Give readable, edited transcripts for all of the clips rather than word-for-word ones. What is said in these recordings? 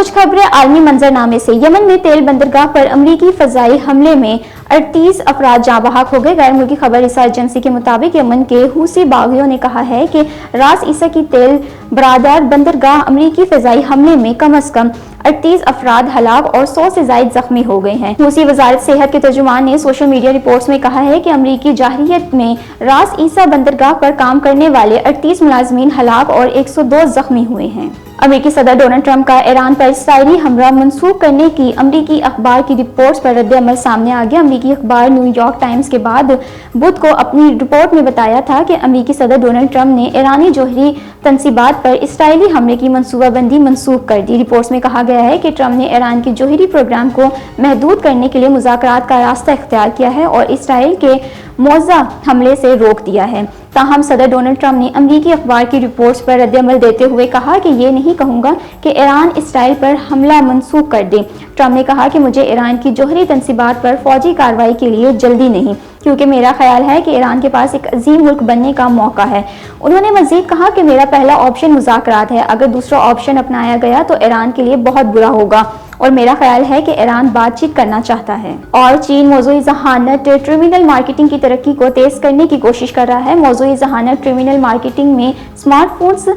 कुछ खबरें आलमी मंजरनामे से। यमन में तेल बंदरगाह पर अमरीकी फजाई हमले में 38 अफराद जाँ बहक हो गए। गैर मुल्की खबर रसा एजेंसी के मुताबिक यमन के हूसी बागियों ने कहा है कि रास ईसा की तेल बरादार बंदरगाह अमरीकी फजाई हमले में कम अज कम 38 अफराद हलाक और 100 से जायद जख्मी हो गए हैं। हूसी वजारत सेहत के तर्जुमान ने सोशल मीडिया रिपोर्ट्स में कहा है कि अमरीकी जाहिरियत में रास ईसा बंदरगाह पर काम करने वाले 38 मुलाजमीन हलाक और 102 जख्मी हुए हैं। अमेरिकी सदर डोनाल्ड ट्रंप का ईरान पर इसराइली हमला मंसूख करने की अमेरिकी अखबार की रिपोर्ट्स पर रद्द-ए-अमल सामने आ गया। अमेरिकी अखबार न्यूयॉर्क टाइम्स के बाद बुध को अपनी रिपोर्ट में बताया था कि अमेरिकी सदर डोनाल्ड ट्रंप ने ईरानी जौहरी तनसीबात पर इसराइली हमले की मनसूबाबंदी मंसूख कर दी। रिपोर्ट्स में कहा गया है कि ट्रंप ने ईरान के जौहरी प्रोग्राम को महदूद करने के लिए मुज़ाकरात का रास्ता इख्तियार किया है और इसराइल के मौज़ा हमले से रोक दिया है। ताहम सदर डोनाल्ड ट्रंप ने अमेरिकी अखबार की रिपोर्ट्स पर रद्द-ए-अमल देते हुए कहा कि ये नहीं कहूँगा कि ईरान इसराइल पर हमला मंसूख कर दे। ट्रंप ने कहा कि मुझे ईरान की जौहरी तनसीबात पर फौजी कार्रवाई के लिए जल्दी नहीं, क्योंकि मेरा ख्याल है कि ईरान के पास एक अजीम मुल्क बनने का मौका है। उन्होंने मजीद कहा कि मेरा पहला ऑप्शन मुज़ाकरात है। अगर दूसरा ऑप्शन अपनाया गया तो ईरान के लिए बहुत बुरा होगा और मेरा ख्याल है कि ईरान बातचीत करना चाहता है। और चीन मौजूद जहानत टर्मिनल मार्केटिंग की तरक्की को तेज करने की कोशिश कर रहा है। मौजूद जहानत टर्मिनल मार्केटिंग में स्मार्टफोन्स,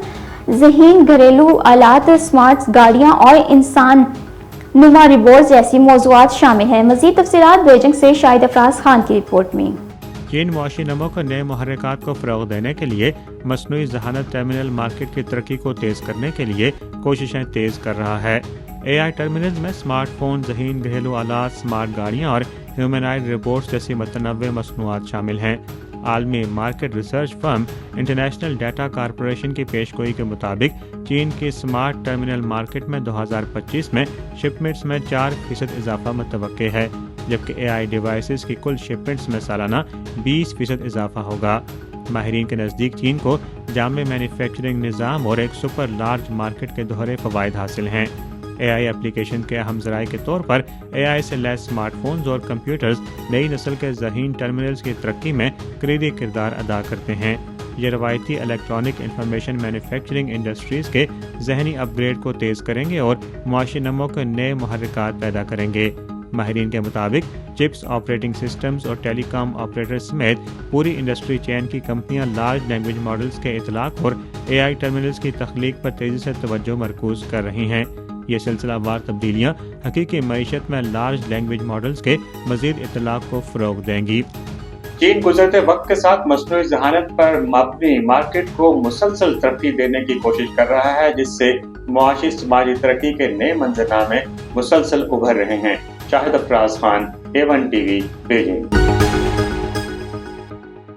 ज़हीन घरेलू आलात, स्मार्ट गाड़ियाँ और इंसान नुमा रिबोर्स जैसी मौज़ूआत शामिल हैं। मज़ीद तफसीलात बीजिंग से शाहिद अफराज खान की रिपोर्ट में। चीन मुआशी नमो को नए मुहर्रिकात को फ़रोग़ देने के लिए मसनूई ज़हानत टर्मिनल मार्केट की तरक्की को तेज़ करने के लिए कोशिशें तेज़ कर रहा है। AI टर्मिनल्स में स्मार्टफोन, ज़हीन घरेलू आलात, स्मार्ट गाड़ियाँ और ह्यूमनॉइड रोबोट्स जैसी मतनव्वे मसनूआत शामिल हैं। आलमी market research firm international data corporation की पेशगोई के मुताबिक चीन की स्मार्ट टर्मिनल मार्केट में 2025 में शिपमेंट्स में 4% इजाफा मुतवक्के है, जबकि AI डिवाइसेस की कुल शिपमेंट्स में सालाना 20% इजाफा होगा। माहिरीन के नज़दीक चीन को जामे मैन्युफैक्चरिंग निज़ाम और एक सुपर लार्ज मार्केट के दोहरे फ़वाइद हासिल हैं। AI एप्लीकेशन के अहम ज़राए के तौर पर AI से लैस स्मार्टफोन्स और कंप्यूटर्स नई नस्ल के ज़हीन टर्मिनल्स की तरक्की में कलीदी किरदार अदा करते हैं। ये रवायती इलेक्ट्रॉनिक इंफॉर्मेशन मैन्युफैक्चरिंग इंडस्ट्रीज़ के ज़हनी अपग्रेड को तेज़ करेंगे और मुआशी नमो के नए मुहर्रिकात पैदा करेंगे। माहिरीन के मुताबिक चिप्स, ऑपरेटिंग सिस्टम्स और टेलीकॉम ऑपरेटर्स समेत पूरी इंडस्ट्री चेन की कंपनियां लार्ज लैंग्वेज मॉडल्स के इतलाक़ और AI टर्मिनल्स की तख्लीक पर तेज़ी से तवज्जो मरकूज़ कर रही हैं। ये सिलसिलावार तब्दीलियाँ हकीकी मईशत में लार्ज लैंग्वेज मॉडल्स के मज़ीद इतलाक़ को फ़रोग़ देंगी। चीन गुज़रते वक्त के साथ मसनूई ज़हानत पर मबनी मार्केट को मुसलसल तरक्की देने की कोशिश कर रहा है, जिससे मुआशी समाजी तरक्की के नए मंजरनामे मुसलसल उभर रहे हैं। Shahid Afraz Khan, A1 TV, Beijing.